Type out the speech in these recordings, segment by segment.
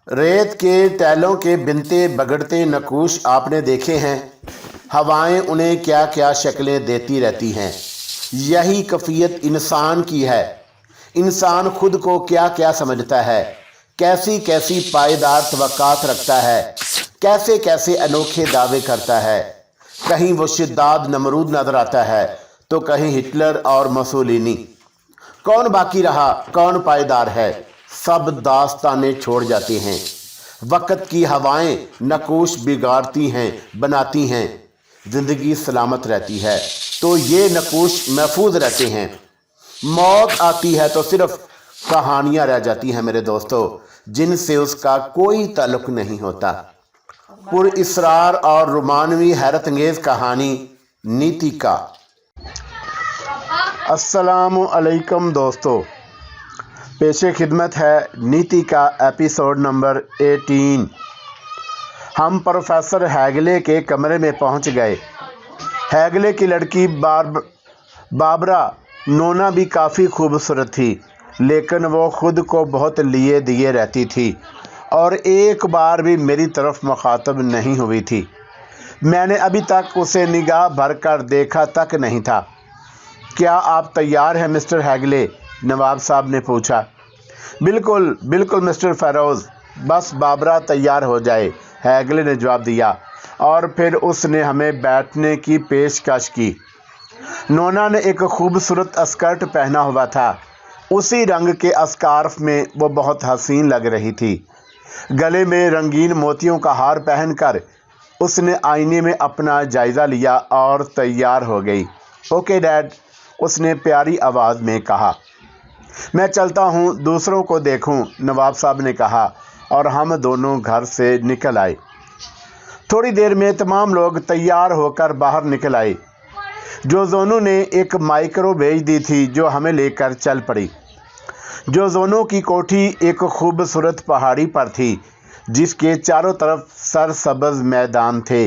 रेत के टैलों के बिनते बगड़ते नक्काश आपने देखे हैं। हवाएं उन्हें क्या क्या शक्लें देती रहती हैं। यही कैफियत इंसान की है। इंसान खुद को क्या क्या समझता है, कैसी कैसी पायदार तवक्कात रखता है, कैसे कैसे अनोखे दावे करता है। कहीं वो शिद्दात नमरूद नजर आता है तो कहीं हिटलर और मुसोलिनी। कौन बाकी रहा, कौन पायदार है? सब दास्तानें छोड़ जाते हैं। वक्त की हवाएं नक्काश बिगाड़ती हैं, बनाती हैं। जिंदगी सलामत रहती है तो ये नक्काश महफूज रहते हैं। मौत आती है तो सिर्फ कहानियां रह जाती हैं मेरे दोस्तों, जिनसे उसका कोई ताल्लुक नहीं होता। पुरइसरार और रोमानवी हैरत अंगेज कहानी नीति का। अस्सलामु अलैकुम दोस्तों, पेशे खिदमत है नीति का एपिसोड नंबर 18। हम प्रोफेसर हैगले के कमरे में पहुंच गए। हैगले की लड़की बाबरा नोना भी काफ़ी खूबसूरत थी, लेकिन वो खुद को बहुत लिए दिए रहती थी और एक बार भी मेरी तरफ मुखातब नहीं हुई थी। मैंने अभी तक उसे निगाह भर कर देखा तक नहीं था। क्या आप तैयार हैं मिस्टर हैगले? नवाब साहब ने पूछा। बिल्कुल बिल्कुल मिस्टर फ़ेरोज़, बस बाबरा तैयार हो जाए, हैगले ने जवाब दिया और फिर उसने हमें बैठने की पेशकश की। नोना ने एक खूबसूरत स्कर्ट पहना हुआ था। उसी रंग के स्कार्फ में वो बहुत हसीन लग रही थी। गले में रंगीन मोतियों का हार पहनकर उसने आईने में अपना जायज़ा लिया और तैयार हो गई। ओके डैड, उसने प्यारी आवाज़ में कहा। मैं चलता हूँ, दूसरों को देखूँ, नवाब साहब ने कहा और हम दोनों घर से निकल आए। थोड़ी देर में तमाम लोग तैयार होकर बाहर निकल आए। जोज़ोनो ने एक माइक्रो भेज दी थी जो हमें लेकर चल पड़ी। जोज़ोनो की कोठी एक खूबसूरत पहाड़ी पर थी जिसके चारों तरफ सरसब्ज मैदान थे।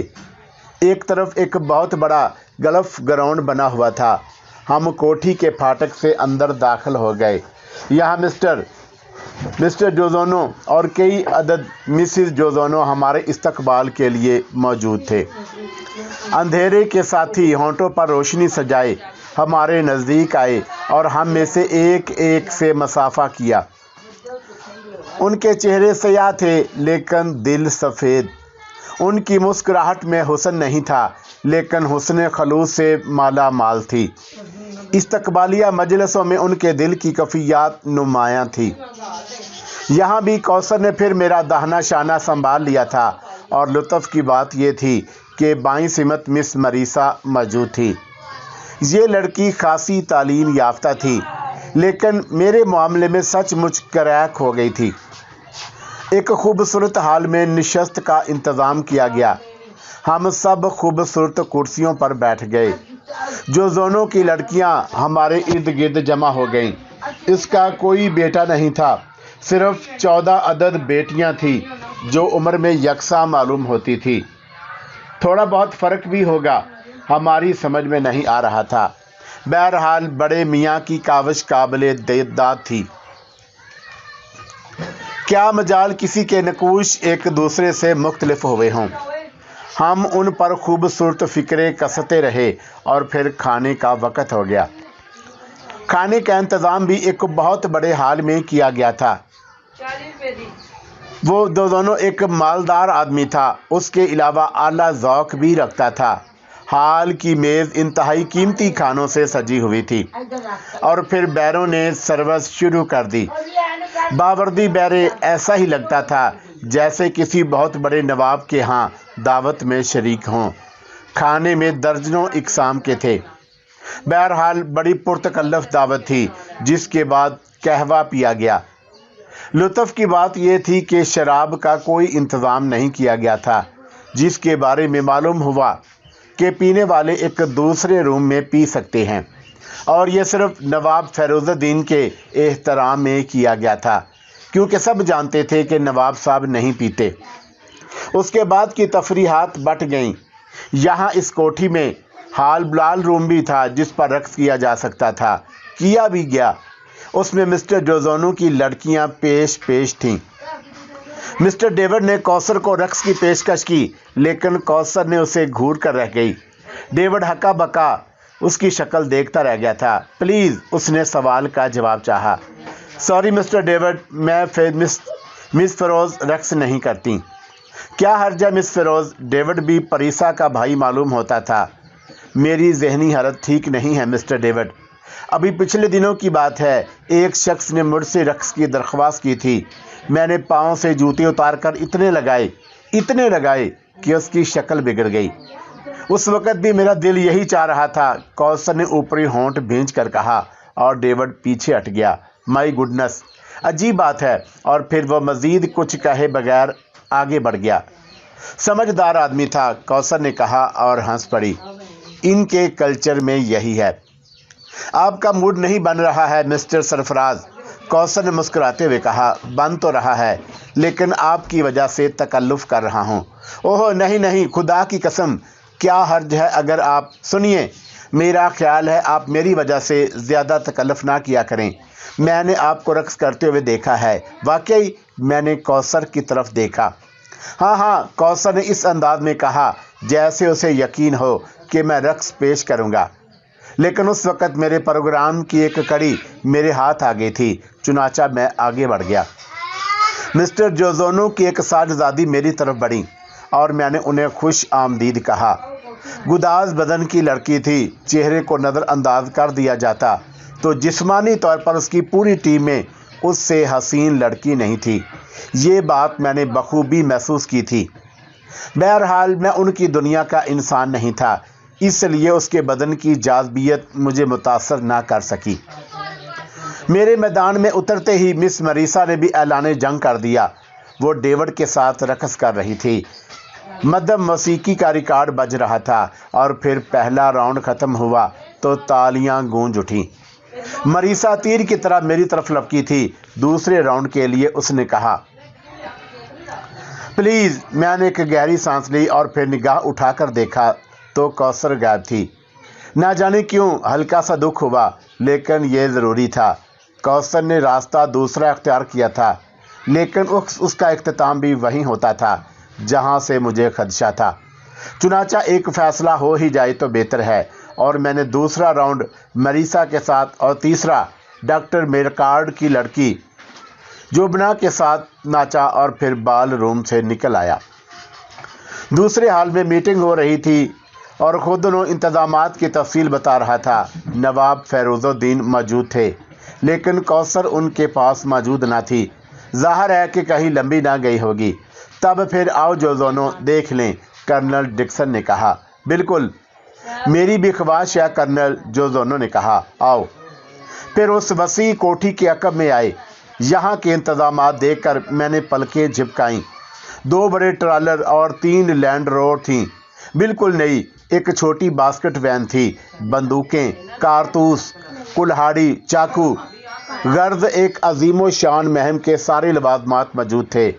एक तरफ एक बहुत बड़ा गल्फ ग्राउंड बना हुआ था। हम कोठी के फाटक से अंदर दाखिल हो गए। यहाँ मिस्टर जोज़ोनो और कई अदद मिसिस जोज़ोनो हमारे इस्तकबाल के लिए मौजूद थे। अंधेरे के साथ ही होंठों पर रोशनी सजाए हमारे नज़दीक आए और हम में से एक एक से मसाफा किया। उनके चेहरे सयाह थे लेकिन दिल सफ़ेद। उनकी मुस्कुराहट में हुस्न नहीं था लेकिन हुस्न खलूस से माला माल थी। इस्तकबालिया मजलिसों में उनके दिल की कैफियत नुमायां थी। यहाँ भी कौसर ने फिर मेरा दाहना शाना संभाल लिया था और लुत्फ़ की बात यह थी कि बाईं सिमत मिस मरीसा मौजूद थी। ये लड़की खासी तालीम याफ्ता थी लेकिन मेरे मामले में सचमुच क्रैक हो गई थी। एक खूबसूरत हाल में नशस्त का इंतज़ाम किया गया। हम सब खूबसूरत कुर्सियों पर बैठ गए। जोज़ोनो की लड़कियां हमारे इर्द गिर्द जमा हो गईं। इसका कोई बेटा नहीं था, सिर्फ 14 अदद बेटियां थीं जो उम्र में यकसा मालूम होती थी। थोड़ा बहुत फ़र्क भी होगा, हमारी समझ में नहीं आ रहा था। बहरहाल बड़े मियाँ की काविश काबिले देदाद थी। क्या मजाल किसी के नक्काश एक दूसरे से मुख्तलिफ हुए हों। हम उन पर खूबसूरत फ़िक्रे कसते रहे और फिर खाने का वक़्त हो गया। खाने का इंतज़ाम भी एक बहुत बड़े हाल में किया गया था। वो दोनों एक मालदार आदमी था, उसके अलावा आला ज़ौक़ भी रखता था। हाल की मेज़ इंतहाई कीमती खानों से सजी हुई थी और फिर बैरों ने सर्विस शुरू कर दी। बावर्दी बैरे ऐसा ही लगता था जैसे किसी बहुत बड़े नवाब के यहाँ दावत में शरीक हों। खाने में दर्जनों इक़साम के थे। बहरहाल बड़ी पुरतकल्लफ़ दावत थी जिसके बाद कहवा पिया गया। लुत्फ़ की बात यह थी कि शराब का कोई इंतज़ाम नहीं किया गया था, जिसके बारे में मालूम हुआ कि पीने वाले एक दूसरे रूम में पी सकते हैं और यह सिर्फ नवाब फ़ैरुज़ुद्दीन के एहतराम में किया गया था क्योंकि सब जानते थे कि नवाब साहब नहीं पीते। उसके बाद की तफरीहात बट गईं। यहाँ इस कोठी में हाल बुलाल रूम भी था जिस पर रक़्स किया जा सकता था, किया भी गया। उसमें मिस्टर जोज़ोनो की लड़कियाँ पेश थीं। मिस्टर डेविड ने कौसर को रक्स की पेशकश की, लेकिन कौसर ने उसे घूर कर रह गई। डेविड हक्का बक्का उसकी शक्ल देखता रह गया था। प्लीज़, उसने सवाल का जवाब चाहा। सॉरी मिस्टर डेविड, मैं फिर मिस फ़िरोज़ रक्स नहीं करती। क्या हर्ज है मिस फ़िरोज़? डेविड भी परीसा का भाई मालूम होता था। मेरी जहनी हालत ठीक नहीं है मिस्टर डेविड। अभी पिछले दिनों की बात है, एक शख्स ने मुझसे रक्स की दरख्वास्त की थी। मैंने पाँव से जूते उतार कर इतने लगाए कि उसकी शक्ल बिगड़ गई। उस वक़्त भी मेरा दिल यही चाह रहा था, कौसर ने ऊपरी होंठ भींच कर कहा, और डेविड पीछे हट गया। माई गुडनेस, अजीब बात है। और फिर वह मज़ीद कुछ कहे बगैर आगे बढ़ गया। समझदार आदमी था, कौसर ने कहा और हंस पड़ी। इनके कल्चर में यही है। आपका मूड नहीं बन रहा है मिस्टर सरफराज, कौसर ने मुस्कुराते हुए कहा। बन तो रहा है, लेकिन आपकी वजह से तकल्लुफ़ कर रहा हूँ। ओह नहीं, खुदा की कसम, क्या हर्ज है अगर आप सुनिए, मेरा ख्याल है आप मेरी वजह से ज़्यादा तकल्लुफ़ ना किया करें। मैंने आपको रक्स करते हुए देखा है। वाकई? मैंने कौसर की तरफ देखा। हाँ, कौसर ने इस अंदाज में कहा जैसे उसे यकीन हो कि मैं रक्स पेश करूँगा। लेकिन उस वक़्त मेरे प्रोग्राम की एक कड़ी मेरे हाथ आ गई थी, चुनाचा मैं आगे बढ़ गया। मिस्टर जोज़ोनो की एक साहबजादी मेरी तरफ बढ़ी और मैंने उन्हें खुश आमदीद कहा। गुदाज बदन की लड़की थी, चेहरे को नज़रअंदाज कर दिया जाता तो जिस्मानी तौर पर उसकी पूरी टीम में उससे हसीन लड़की नहीं थी। ये बात मैंने बखूबी महसूस की थी। बहरहाल मैं उनकी दुनिया का इंसान नहीं था, इसलिए उसके बदन की जाज़बियत मुझे मुतासर ना कर सकी। मेरे मैदान में उतरते ही मिस मरीसा ने भी ऐलान जंग कर दिया। वो डेविड के साथ रक़स कर रही थी। मध्यम मौसीकी का रिकॉर्ड बज रहा था और फिर पहला राउंड ख़त्म हुआ तो तालियां गूंज उठी। मरीसा तीर की तरह मेरी तरफ लपकी थी। दूसरे राउंड के लिए उसने कहा, प्लीज़। मैंने एक गहरी सांस ली और फिर निगाह उठाकर देखा तो कौसर गायब थी। ना जाने क्यों हल्का सा दुख हुआ, लेकिन यह ज़रूरी था। कौसर ने रास्ता दूसरा अख्तियार किया था, लेकिन उसका इख्तिताम भी वहीं होता था जहां से मुझे खदशा था। चुनाचा एक फ़ैसला हो ही जाए तो बेहतर है, और मैंने दूसरा राउंड मरीसा के साथ और तीसरा डॉक्टर मेरकार्ड की लड़की जोबना के साथ नाचा और फिर बाल रूम से निकल आया। दूसरे हाल में मीटिंग हो रही थी और खुद दोनों इंतज़ामात की तफसील बता रहा था। नवाब फ़ैरुज़ुद्दीन मौजूद थे, लेकिन कौसर उनके पास मौजूद ना थी। ज़ाहिर है कि कहीं लंबी ना गई होगी। तब फिर आओ जोज़ोनो देख लें, कर्नल डिक्सन ने कहा। बिल्कुल, मेरी भी ख्वाहिश है कर्नल, जोज़ोनो ने कहा। आओ। फिर उस वसी कोठी के अकब में आए। यहाँ के इंतज़ामात देखकर मैंने पलकें झपकाईं। 2 बड़े ट्रालर और 3 लैंड रोवर थीं, बिल्कुल नई। एक छोटी बास्केट वैन थी। बंदूकें, कारतूस, कुल्हाड़ी, चाकू, गर्द एक अजीमो शान महम के सारे लवाजमात मौजूद थे।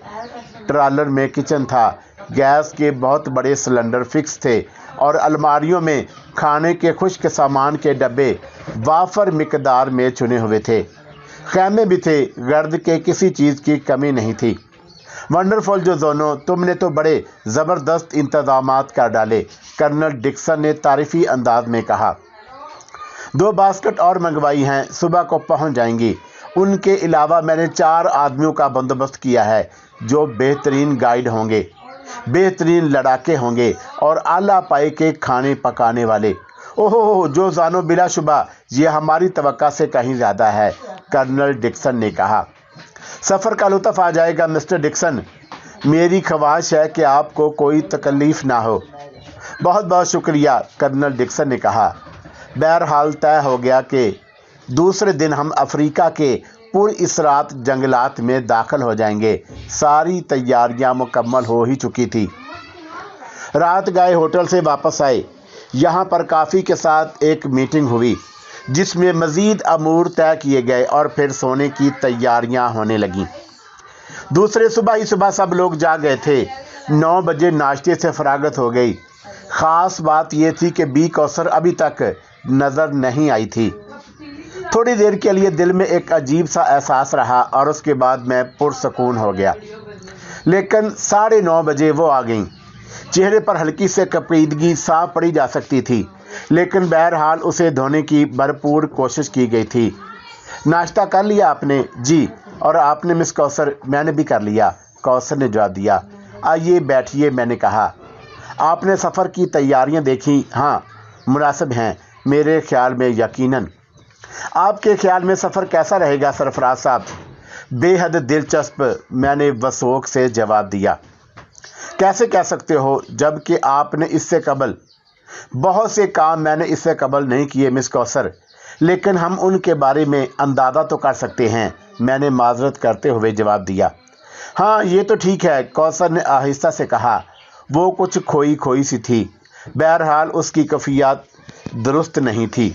ट्रालर में किचन था, गैस के बहुत बड़े सिलेंडर फिक्स थे और अलमारियों में खाने के खुश्क सामान के डब्बे वाफर मिकदार में चुने हुए थे। खैमे भी थे, गर्द के किसी चीज़ की कमी नहीं थी। वंडरफुल जोज़ोनो, तुमने तो बड़े ज़बरदस्त इंतज़ामात कर डाले, कर्नल डिक्सन ने तारीफ़ी अंदाज में कहा। 2 बास्केट और मंगवाई हैं, सुबह को पहुंच जाएंगी। उनके अलावा मैंने 4 आदमियों का बंदोबस्त किया है जो बेहतरीन गाइड होंगे, बेहतरीन लड़ाके होंगे और आला पाए के खाने पकाने वाले। ओहो जोज़ानो, बिलाशुबा ये हमारी तवक्का से कहीं ज़्यादा है, कर्नल डिक्सन ने कहा। सफ़र का लुत्फ़ आ जाएगा मिस्टर डिक्सन। मेरी ख्वाहिश है कि आपको कोई तकलीफ़ ना हो। बहुत बहुत शुक्रिया, कर्नल डिक्सन ने कहा। बहरहाल तय हो गया कि दूसरे दिन हम अफ्रीका के पुरअसरात जंगलात में दाखिल हो जाएंगे। सारी तैयारियां मुकम्मल हो ही चुकी थी। रात गए होटल से वापस आए। यहाँ पर काफ़ी के साथ एक मीटिंग हुई जिसमें मज़ीद अमूर तय किए गए और फिर सोने की तैयारियां होने लगीं। दूसरे सुबह ही सुबह सब लोग जाग गए थे। 9 बजे नाश्ते से फरागत हो गई। ख़ास बात यह थी कि बी कौसर अभी तक नज़र नहीं आई थी। थोड़ी देर के लिए दिल में एक अजीब सा एहसास रहा और उसके बाद मैं पुरसकून हो गया। लेकिन 9:30 बजे वो आ गईं। चेहरे पर हल्की से कशीदगी साफ पड़ी जा सकती थी, लेकिन बहरहाल उसे धोने की भरपूर कोशिश की गई थी। नाश्ता कर लिया आपने? जी। और आपने मिस कौसर? मैंने भी कर लिया, कौसर ने जवाब दिया। आइए बैठिए, मैंने कहा। आपने सफ़र की तैयारियां देखी? हाँ, मुनासिब हैं मेरे ख्याल में, यकीनन। आपके ख्याल में सफ़र कैसा रहेगा सरफराज साहब? बेहद दिलचस्प, मैंने वसोक से जवाब दिया। कैसे कह सकते हो, जबकि आपने इससे कबल बहुत से काम मैंने इससे कबल नहीं किए मिस कौसर, लेकिन हम उनके बारे में अंदाज़ा तो कर सकते हैं, मैंने माजरत करते हुए जवाब दिया। हाँ, ये तो ठीक है, कौसर ने आहिस्ता से कहा। वो कुछ खोई खोई सी थी। बहरहाल उसकी कैफियत दुरुस्त नहीं थी।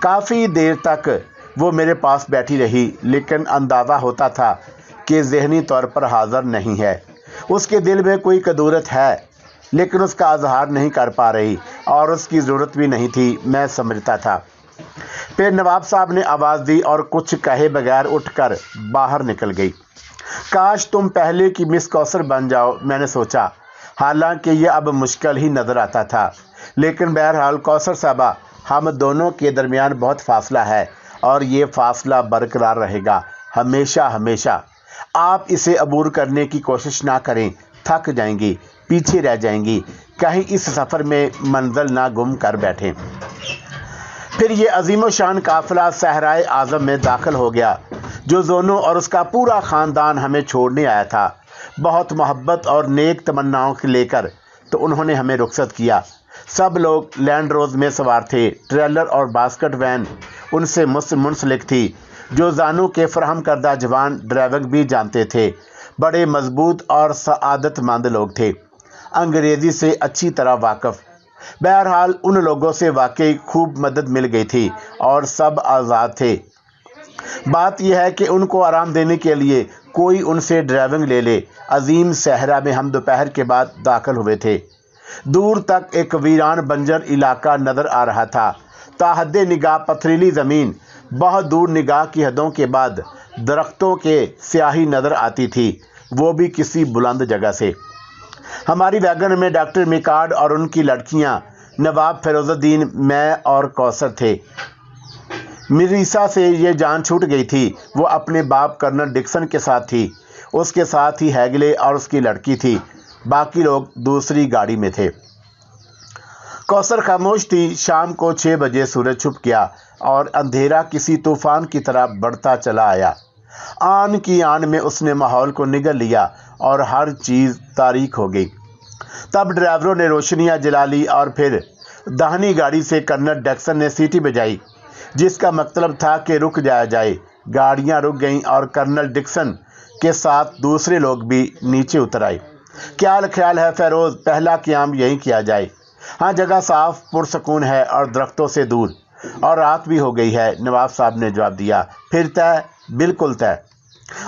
काफ़ी देर तक वो मेरे पास बैठी रही, लेकिन अंदाज़ा होता था कि ज़हनी तौर पर हाज़िर नहीं है। उसके दिल में कोई कदूरत है, लेकिन उसका इजहार नहीं कर पा रही, और उसकी ज़रूरत भी नहीं थी, मैं समझता था। फिर नवाब साहब ने आवाज़ दी और कुछ कहे बगैर उठकर बाहर निकल गई। काश तुम पहले की मिस कौसर बन जाओ, मैंने सोचा। हालांकि ये अब मुश्किल ही नज़र आता था, लेकिन बहरहाल कौसर साहबा, हम दोनों के दरमियान बहुत फासला है, और ये फासला बरकरार रहेगा हमेशा हमेशा। आप इसे अबूर करने की कोशिश ना करें, थक जाएंगी, पीछे रह जाएंगी, कहीं इस सफ़र में मंजिल ना गुम कर बैठें। फिर ये अजीम शान काफ़िला सहराए आज़म में दाखिल हो गया, जो जोनो और उसका पूरा ख़ानदान हमें छोड़ने आया था। बहुत मोहब्बत और नेक तमन्नाओं के लेकर तो उन्होंने हमें रुखसत किया। सब लोग लैंड रोज़ में सवार थे। ट्रेलर और बास्केट वैन उनसे मुंसलिक थी, जो जानू के फराहम करदा जवान ड्राइवर भी जानते थे। बड़े मजबूत और सआदतमंद लोग थे, अंग्रेज़ी से अच्छी तरह वाकिफ़। बहरहाल उन लोगों से वाकई खूब मदद मिल गई थी, और सब आज़ाद थे। बात यह है कि uनको आराम देने के लिए कोई उनसे ड्राइविंग ले ले। अजीम सहरा में हम दोपहर के बाद दाखिल हुए थे। दूर तक एक वीरान बंजर इलाका नज़र आ रहा था। ताहद्दे निगाह पथरीली ज़मीन, बहुत दूर निगाह की हदों के बाद दरख्तों के स्याही नज़र आती थी, वो भी किसी बुलंद जगह से। हमारी वैगन में डॉक्टर मिकार्ड और उनकी लड़कियां, नवाब फिरोजुद्दीन, मैं और कौसर थे। मिरीसा से ये जान छूट गई थी, वो अपने बाप कर्नल डिक्सन के साथ थी। उसके साथ ही हैगले और उसकी लड़की थी। बाकी लोग दूसरी गाड़ी में थे। कौसर खामोश थी। शाम को 6 बजे सूरज छुप गया और अंधेरा किसी तूफान की तरह बढ़ता चला आया। आन की आन में उसने माहौल को निगल लिया और हर चीज़ तारीक हो गई। तब ड्राइवरों ने रोशनियां जला ली और फिर दाहिनी गाड़ी से कर्नल डिक्सन ने सीटी बजाई, जिसका मतलब था कि रुक जाया जाए। गाड़ियां रुक गईं और कर्नल डिक्सन के साथ दूसरे लोग भी नीचे उतर आए। क्या ख्याल है फ़ैरोज़, पहला क़याम यहीं किया जाए? हाँ, जगह साफ पुरसकून है और दरख्तों से दूर, और रात भी हो गई है, नवाब साहब ने जवाब दिया। फिर तय? बिल्कुल तय।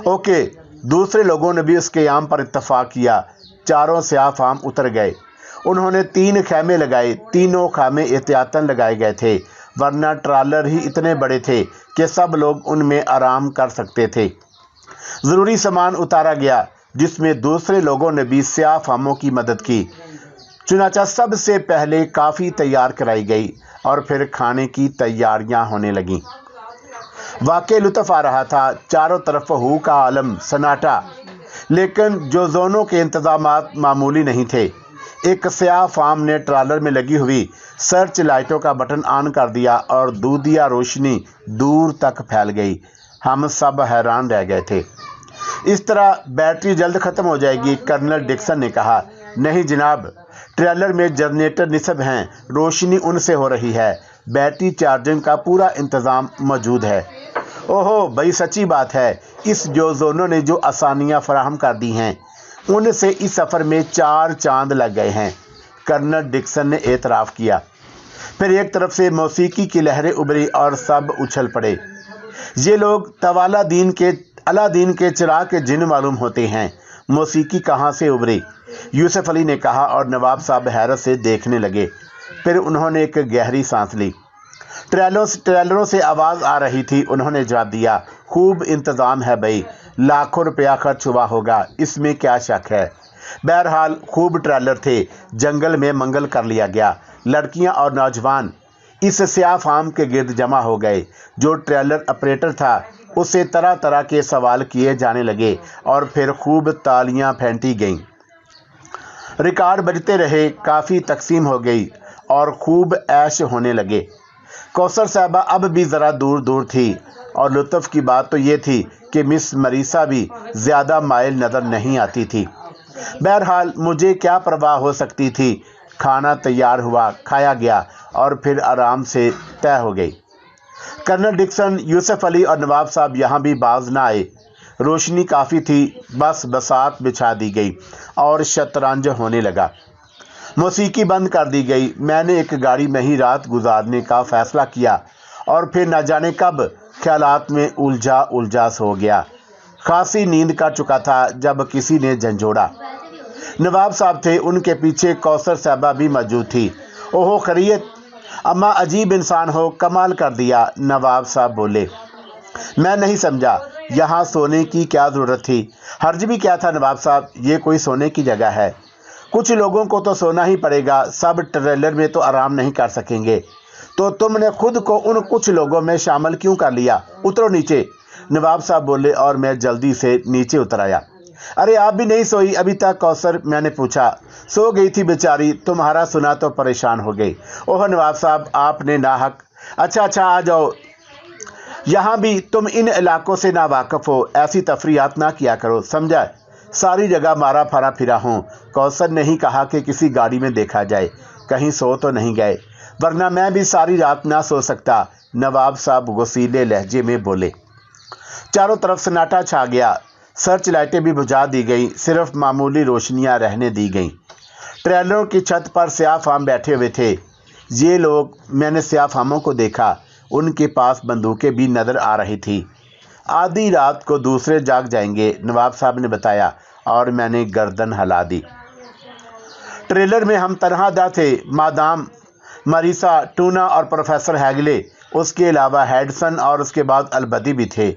ओके। दूसरे लोगों ने भी उस क़याम पर इत्तफ़ाक़ किया। चारों स्याफ़ाम उतर गए। उन्होंने 3 खैमे लगाए। तीनों खैमे एहतियातन लगाए गए थे, वरना ट्रालर ही इतने बड़े थे कि सब लोग उनमें आराम कर सकते थे। ज़रूरी सामान उतारा गया, जिसमें दूसरे लोगों ने भी स्याफ़ामों की मदद की। चुनाचा सबसे पहले काफ़ी तैयार कराई गई और फिर खाने की तैयारियां होने लगीं। वाकई लुत्फ़ आ रहा था। चारों तरफ हू का आलम, सन्नाटा, लेकिन जो जोनों के इंतज़ामात मामूली नहीं थे। एक स्याह फार्म ने ट्रालर में लगी हुई सर्च लाइटों का बटन ऑन कर दिया और दूधिया रोशनी दूर तक फैल गई। हम सब हैरान रह गए थे। इस तरह बैटरी जल्द ख़त्म हो जाएगी, कर्नल डिक्सन ने कहा। नहीं जनाब, ट्रेलर में जनरेटर निस्ब हैं, रोशनी उनसे हो रही है। बैटरी चार्जिंग का पूरा इंतज़ाम मौजूद है। ओहो भाई, सच्ची बात है। इस जोज़ोनों ने जो आसानियाँ फराहम कर दी हैं, उनसे इस सफ़र में 4 चांद लग गए हैं, कर्नल डिक्सन ने एतराफ़ किया। फिर एक तरफ से मौसीकी की लहरें उभरी और सब उछल पड़े। ये लोग अलादीन के चिराग के जिन मालूम होते हैं। मौसीकी कहाँ से उभरी? यूसुफ अली ने कहा और नवाब साहब हैरत से देखने लगे। फिर उन्होंने एक गहरी सांस ली। ट्रेलरों से आवाज़ आ रही थी। उन्होंने जवाब दिया, खूब इंतज़ाम है भाई, लाखों रुपया खर्च हुआ होगा, इसमें क्या शक है। बहरहाल खूब ट्रेलर थे, जंगल में मंगल कर लिया गया। लड़कियां और नौजवान इस स्याह फार्म के गिर्द जमा हो गए। जो ट्रेलर ऑपरेटर था उसे तरह तरह के सवाल किए जाने लगे और फिर खूब तालियां फेंटी गईं। रिकॉर्ड बजते रहे, काफ़ी तकसीम हो गई और खूब ऐश होने लगे। कौसर साहबा अब भी ज़रा दूर दूर थी और लुत्फ़ की बात तो ये थी कि मिस मरीसा भी ज़्यादा माइल नज़र नहीं आती थी। बहरहाल मुझे क्या परवाह हो सकती थी। खाना तैयार हुआ, खाया गया और फिर आराम से तय हो गई। कर्नल डिक्सन, यूसुफ अली और नवाब साहब यहाँ भी बाज ना आए। रोशनी काफ़ी थी, बस बसात बिछा दी गई और शतरंज होने लगा। मौसीकी बंद कर दी गई। मैंने एक गाड़ी में ही रात गुजारने का फ़ैसला किया और फिर न जाने कब ख्यालात में उलझा सो गया। खासी नींद कर चुका था जब किसी ने झंझोड़ा। नवाब साहब थे, उनके पीछे कौसर साहबा भी मौजूद थी। ओहो खैरियत, अम्मा अजीब इंसान हो, कमाल कर दिया। नवाब साहब बोले। मैं नहीं समझा, यहाँ सोने की क्या ज़रूरत थी। हर्ज भी क्या था नवाब साहब, ये कोई सोने की जगह है। कुछ लोगों को तो सोना ही पड़ेगा, सब ट्रेलर में तो आराम नहीं कर सकेंगे। तो तुमने खुद को उन कुछ लोगों में शामिल क्यों कर लिया। उतरो नीचे, नवाब साहब बोले और मैं जल्दी से नीचे उतर आया। अरे आप भी नहीं सोई अभी तक कौसर, मैंने पूछा। सो गई थी बेचारी, तुम्हारा सुना तो परेशान हो गई। ओह नवाब साहब, आपने नाहक। अच्छा आ जाओ, यहाँ भी तुम इन इलाकों से ना वाकिफ हो, ऐसी तफरीयात ना किया करो, समझा। सारी जगह मारा फारा फिरा हूँ। कौसर ने ही कहा कि किसी गाड़ी में देखा जाए, कहीं सो तो नहीं गए, वरना मैं भी सारी रात ना सो सकता। नवाब साहब गुस्सीले लहजे में बोले। चारों तरफ सन्नाटा छा गया। सर्च लाइटें भी बुझा दी गई, सिर्फ मामूली रोशनियां रहने दी गईं। ट्रेलरों की छत पर स्याह फार्म बैठे हुए थे। ये लोग, मैंने स्याह फार्मों को देखा, उनके पास बंदूकें भी नज़र आ रही थी। आधी रात को दूसरे जाग जाएंगे, नवाब साहब ने बताया और मैंने गर्दन हिला दी। ट्रेलर में हम तनहा थे। मादाम मरीसा, टूना और प्रोफेसर हैगले, उसके अलावा हेडसन और उसके बाद अलबदी भी थे।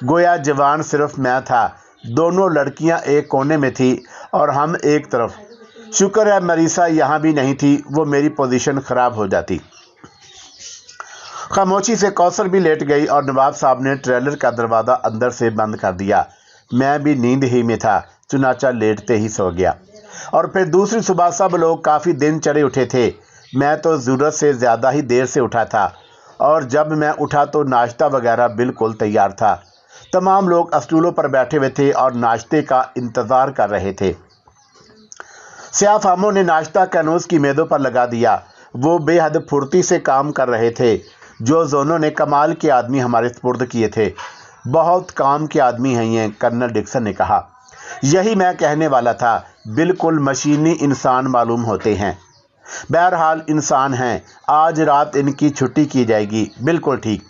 गोया जवान सिर्फ मैं था। दोनों लड़कियां एक कोने में थी और हम एक तरफ। शुक्र है मरीसा यहाँ भी नहीं थी, वो मेरी पोजीशन ख़राब हो जाती। खामोशी से कौसर भी लेट गई और नवाब साहब ने ट्रेलर का दरवाज़ा अंदर से बंद कर दिया। मैं भी नींद ही में था, चुनाचा लेटते ही सो गया। और फिर दूसरी सुबह सब लोग काफ़ी दिन चढ़े उठे थे। मैं तो ज़रूरत से ज़्यादा ही देर से उठा था और जब मैं उठा तो नाश्ता वगैरह बिल्कुल तैयार था। तमाम लोग स्टूलों पर बैठे हुए थे और नाश्ते का इंतज़ार कर रहे थे। स्याह फार्मों ने नाश्ता कैनूस की मेज़ों पर लगा दिया। वो बेहद फुर्ती से काम कर रहे थे। जो जोनों ने कमाल के आदमी हमारे सुपुर्द किए थे। बहुत काम के आदमी हैं ये, कर्नल डिक्सन ने कहा। यही मैं कहने वाला था, बिल्कुल मशीनी इंसान मालूम होते हैं। बहरहाल इंसान हैं। आज रात इनकी छुट्टी की जाएगी। बिल्कुल ठीक।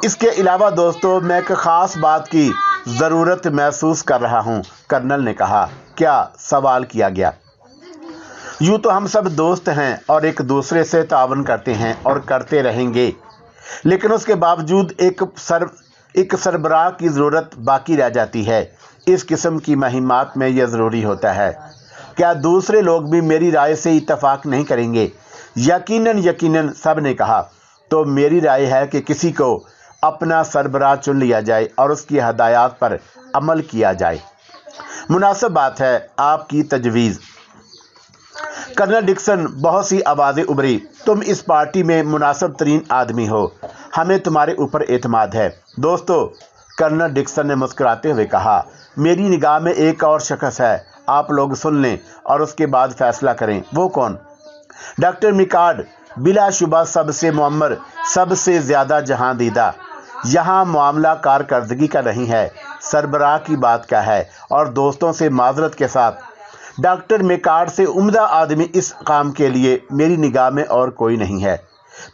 इसके अलावा दोस्तों, मैं एक ख़ास बात की ज़रूरत महसूस कर रहा हूँ, कर्नल ने कहा। क्या? सवाल किया गया। यूँ तो हम सब दोस्त हैं और एक दूसरे से तावन करते हैं और करते रहेंगे, लेकिन उसके बावजूद एक सरबराह की ज़रूरत बाकी रह जाती है। इस किस्म की मुहिमात में यह ज़रूरी होता है। क्या दूसरे लोग भी मेरी राय से इत्तफाक नहीं करेंगे? यकीनन, सब ने कहा। तो मेरी राय है कि किसी को अपना सरबराह चुन लिया जाए और उसकी हदायत पर अमल किया जाए। मुनासिब बात है, आपकी तजवीज़। कर्नल डिक्सन, बहुत सी आवाज़ें उभरी। तुम इस पार्टी में मुनासिब तरीन आदमी हो, हमें तुम्हारे ऊपर एतमाद है। दोस्तों, कर्नल डिक्सन ने मुस्कुराते हुए कहा, मेरी निगाह में एक और शख्स है, आप लोग सुन लें और उसके बाद फैसला करें। वो कौन? डॉक्टर मिकार्ड, बिलाशुबा सबसे मुअम्मर, सबसे ज़्यादा जहां दीदा। यहाँ मामला कारकर्दगी का नहीं है, सरबराह की बात का है। और दोस्तों से माजरत के साथ, डॉक्टर मिकार्ड से उम्दा आदमी इस काम के लिए मेरी निगाह में और कोई नहीं है।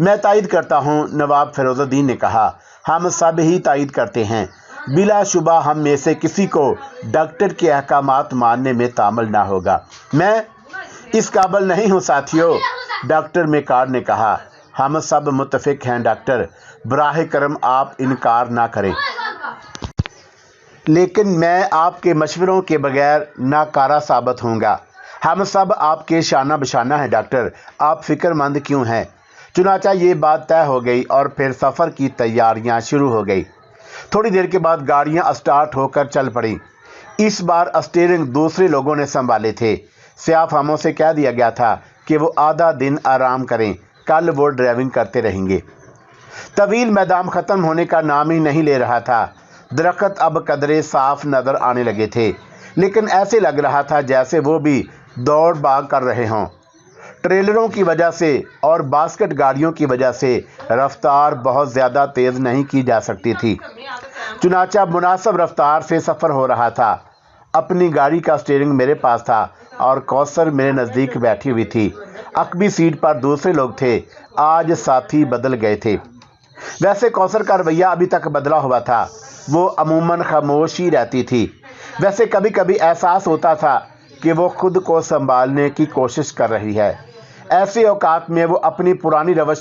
मैं तायद करता हूँ, नवाब फिरोजुद्दीन ने कहा। हम सब ही तायद करते हैं। बिलाशुबा हम में से किसी को डॉक्टर के अहकामात मानने में तामल ना होगा। मैं इस काबिल नहीं हूँ साथियों, डॉक्टर मिकार्ड ने कहा। हम सब मुत्तफिक हैं डॉक्टर, बराह करम आप इनकार ना करें। لیکن میں آپ کے مشوروں کے بغیر ناکارہ ثابت ہوں گا۔ ہم سب آپ کے شانہ بشانہ ہیں ڈاکٹر، آپ فکر مند کیوں ہیں؟ چنانچہ یہ بات طے ہو گئی اور پھر سفر کی تیاریاں شروع ہو گئی۔ تھوڑی دیر کے بعد گاڑیاں اسٹارٹ ہو کر چل پڑیں۔ اس بار اسٹیئرنگ دوسرے لوگوں نے سنبھالے تھے۔ سیاف ہموں سے کہہ دیا گیا تھا کہ وہ آدھا دن آرام کریں، کل وہ ڈرائیونگ کرتے رہیں گے۔ طویل میدان ختم ہونے کا نام ہی نہیں لے رہا تھا۔ درخت اب قدرے صاف نظر آنے لگے تھے، لیکن ایسے لگ رہا تھا جیسے وہ بھی دوڑ بھاگ کر رہے ہوں۔ ٹریلروں کی وجہ سے اور باسکٹ گاڑیوں کی وجہ سے رفتار بہت زیادہ تیز نہیں کی جا سکتی تھی، چنانچہ مناسب رفتار سے سفر ہو رہا تھا۔ اپنی گاڑی کا اسٹیئرنگ میرے پاس تھا اور کوثر میرے نزدیک بیٹھی ہوئی تھی۔ عقبی سیٹ پر دوسرے لوگ تھے، آج ساتھی بدل گئے تھے۔ ویسے کوثر کا رویہ ابھی تک بدلا ہوا تھا، وہ عموماً خاموش ہی رہتی تھی۔ ویسے کبھی کبھی احساس ہوتا تھا کہ وہ خود کو سنبھالنے کی کوشش کر رہی ہے۔ ایسے اوقات میں وہ اپنی پرانی روش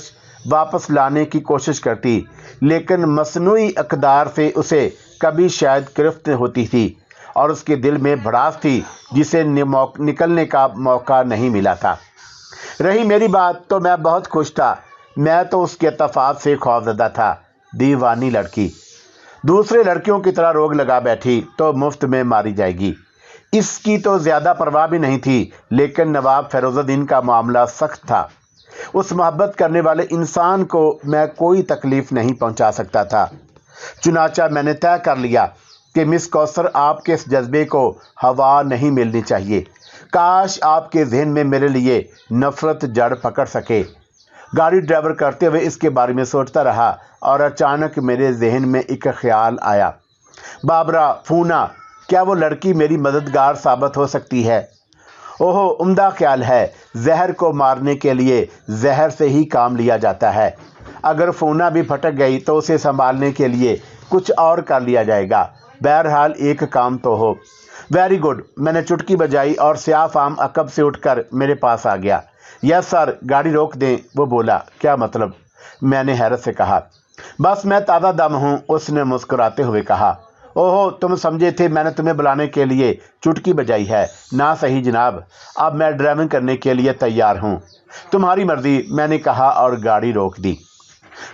واپس لانے کی کوشش کرتی، لیکن مصنوعی اقدار سے اسے کبھی شاید گرفت ہوتی تھی اور اس کے دل میں بھڑاس تھی جسے نکلنے کا موقع نہیں ملا تھا۔ رہی میری بات تو میں بہت خوش تھا، میں تو اس کے اتفاق سے خوفزدہ تھا۔ دیوانی لڑکی دوسرے لڑکیوں کی طرح روگ لگا بیٹھی تو مفت میں ماری جائے گی، اس کی تو زیادہ پرواہ بھی نہیں تھی۔ لیکن نواب فیروز الدین کا معاملہ سخت تھا۔ اس محبت کرنے والے انسان کو میں کوئی تکلیف نہیں پہنچا سکتا تھا۔ چنانچہ میں نے طے کر لیا کہ مس کوثر آپ کے اس جذبے کو ہوا نہیں ملنی چاہیے۔ کاش آپ کے ذہن میں میرے لیے نفرت جڑ پکڑ سکے۔ گاڑی ڈرائیور کرتے ہوئے اس کے بارے میں سوچتا رہا اور اچانک میرے ذہن میں ایک خیال آیا، بابرا فونا، کیا وہ لڑکی میری مددگار ثابت ہو سکتی ہے؟ اوہو، عمدہ خیال ہے۔ زہر کو مارنے کے لیے زہر سے ہی کام لیا جاتا ہے۔ اگر فونا بھی پھٹک گئی تو اسے سنبھالنے کے لیے کچھ اور کر لیا جائے گا۔ بہرحال ایک کام تو ہو۔ ویری گڈ، میں نے چٹکی بجائی اور سیاہ فام عقب سے اٹھ کر میرے پاس آ گیا۔ یس سر، گاڑی روک دیں، وہ بولا۔ کیا مطلب؟ میں نے حیرت سے کہا۔ بس میں تازہ دم ہوں، اس نے مسکراتے ہوئے کہا۔ اوہو، تم سمجھے تھے میں نے تمہیں بلانے کے لیے چٹکی بجائی ہے؟ نہ صحیح جناب، اب میں ڈرائیونگ کرنے کے لیے تیار ہوں۔ تمہاری مرضی، میں نے کہا اور گاڑی روک دی۔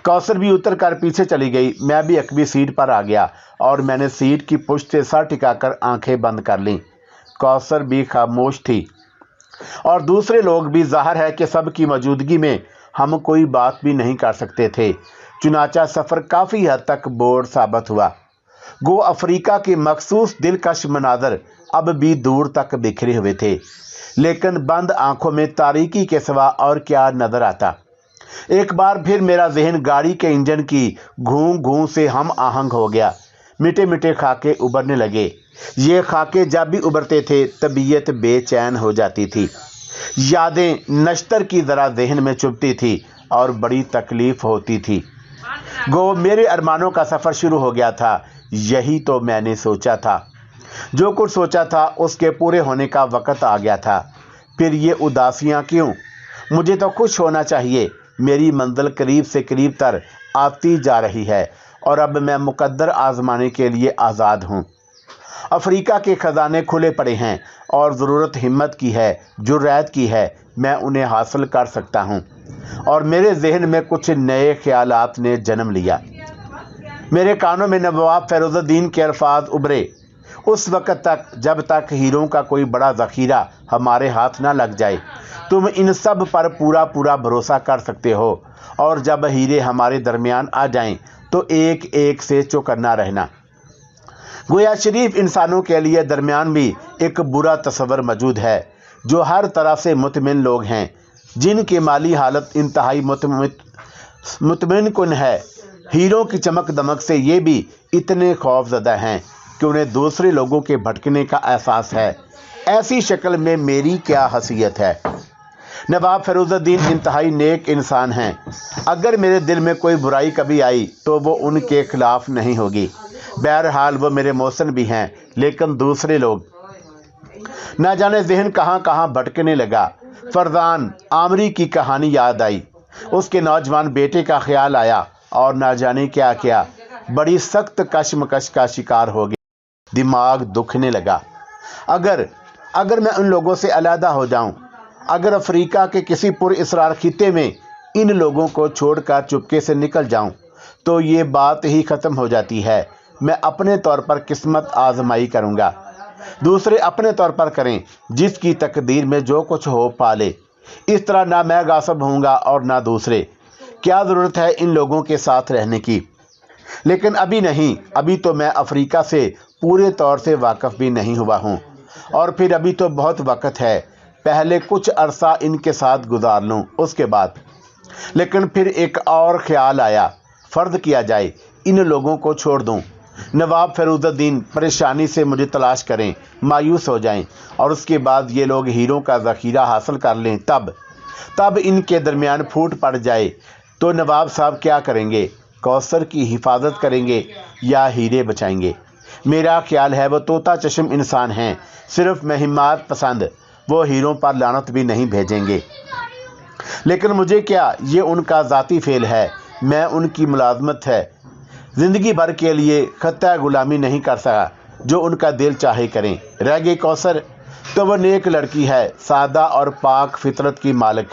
کوثر بھی اتر کر پیچھے چلی گئی۔ میں بھی عقبی سیٹ پر آ گیا اور میں نے سیٹ کی پشت سے سر ٹکا کر آنکھیں بند کر لیں۔ کوثر بھی خاموش تھی اور دوسرے لوگ بھی۔ ظاہر ہے کہ سب کی موجودگی میں ہم کوئی بات بھی نہیں کر سکتے تھے۔ چنانچہ سفر کافی حد تک بور ثابت ہوا۔ گو افریقہ کے مخصوص دلکش مناظر اب بھی دور تک بکھرے ہوئے تھے، لیکن بند آنکھوں میں تاریکی کے سوا اور کیا نظر آتا؟ ایک بار پھر میرا ذہن گاڑی کے انجن کی گھوں گھوں سے ہم آہنگ ہو گیا۔ مٹے مٹے خاکے ابھرنے لگے۔ یہ خاکے جب بھی ابھرتے تھے طبیعت بے چین ہو جاتی تھی۔ یادیں نشتر کی طرح ذہن میں چبھتی تھی اور بڑی تکلیف ہوتی تھی۔ گو میرے ارمانوں کا سفر شروع ہو گیا تھا۔ یہی تو میں نے سوچا تھا۔ جو کچھ سوچا تھا اس کے پورے ہونے کا وقت آ گیا تھا۔ پھر یہ اداسیاں کیوں؟ مجھے تو خوش ہونا چاہیے۔ میری منزل قریب سے قریب تر آتی جا رہی ہے اور اب میں مقدر آزمانے کے لیے آزاد ہوں۔ افریقہ کے خزانے کھلے پڑے ہیں اور ضرورت ہمت کی ہے، جرأت کی ہے، میں انہیں حاصل کر سکتا ہوں۔ اور میرے ذہن میں کچھ نئے خیالات نے جنم لیا۔ میرے کانوں میں نواب فیروز الدین کے الفاظ ابھرے، اس وقت تک جب تک ہیروں کا کوئی بڑا ذخیرہ ہمارے ہاتھ نہ لگ جائے تم ان سب پر پورا بھروسہ کر سکتے ہو، اور جب ہیرے ہمارے درمیان آ جائیں تو ایک ایک سے چوکنا رہنا۔ گویا شریف انسانوں کے لیے درمیان بھی ایک برا تصور موجود ہے، جو ہر طرح سے مطمئن لوگ ہیں، جن کی مالی حالت انتہائی مطمئن کن ہے۔ ہیروں کی چمک دمک سے یہ بھی اتنے خوف زدہ ہیں کہ انہیں دوسرے لوگوں کے بھٹکنے کا احساس ہے۔ ایسی شکل میں میری کیا حیثیت ہے؟ نواب فیروز الدین انتہائی نیک انسان ہیں۔ اگر میرے دل میں کوئی برائی کبھی آئی تو وہ ان کے خلاف نہیں ہوگی۔ بہرحال وہ میرے محسن بھی ہیں، لیکن دوسرے لوگ، نہ جانے ذہن کہاں کہاں بھٹکنے لگا۔ فرزان عامری کی کہانی یاد آئی، اس کے نوجوان بیٹے کا خیال آیا اور نہ جانے کیا کیا، بڑی سخت کشمکش کا شکار ہو گیا۔ दिमाग दुखने लगा। अगर मैं उन लोगों से अलहदा हो जाऊं, अगर अफ्रीका के किसी पुरअसरार खित्ते में इन लोगों को छोड़कर चुपके से निकल जाऊं, तो ये बात ही ख़त्म हो जाती है। मैं अपने तौर पर किस्मत आजमाई करूंगा, दूसरे अपने तौर पर करें, जिसकी तकदीर में जो कुछ हो पाले। इस तरह ना मैं गासिब होऊंगा और ना दूसरे। क्या ज़रूरत है इन लोगों के साथ रहने की? लेकिन अभी नहीं, अभी तो मैं अफ्रीका से पूरे तौर से वाकिफ़ भी नहीं हुआ हूँ, और फिर अभी तो बहुत वक्त है। पहले कुछ अरसा इनके साथ गुजार लूँ, उसके बाद। लेकिन फिर एक और ख्याल आया, फ़र्ज़ किया जाए इन लोगों को छोड़ दूँ, नवाब फ़िरोज़ुद्दीन परेशानी से मुझे तलाश करें, मायूस हो जाएं, और उसके बाद ये लोग हीरों का ज़ख़ीरा हासिल कर लें, तब इनके दरमियान फूट पड़ जाए, तो नवाब साहब क्या करेंगे? कौसर की हिफाजत करेंगे या हीरे बचाएंगे? मेरा ख्याल है वो तोता चश्म इंसान हैं, सिर्फ महिमात पसंद। वो हीरों पर लानत भी नहीं भेजेंगे। लेकिन मुझे क्या, ये उनका ज़ाती फेल है, मैं उनकी मुलाजमत है। ज़िंदगी भर के लिए खत्ता गुलामी नहीं कर सका, जो उनका दिल चाहे करें। रह गई कौसर, तो वह नेक लड़की है, सादा और पाक फितरत की मालिक।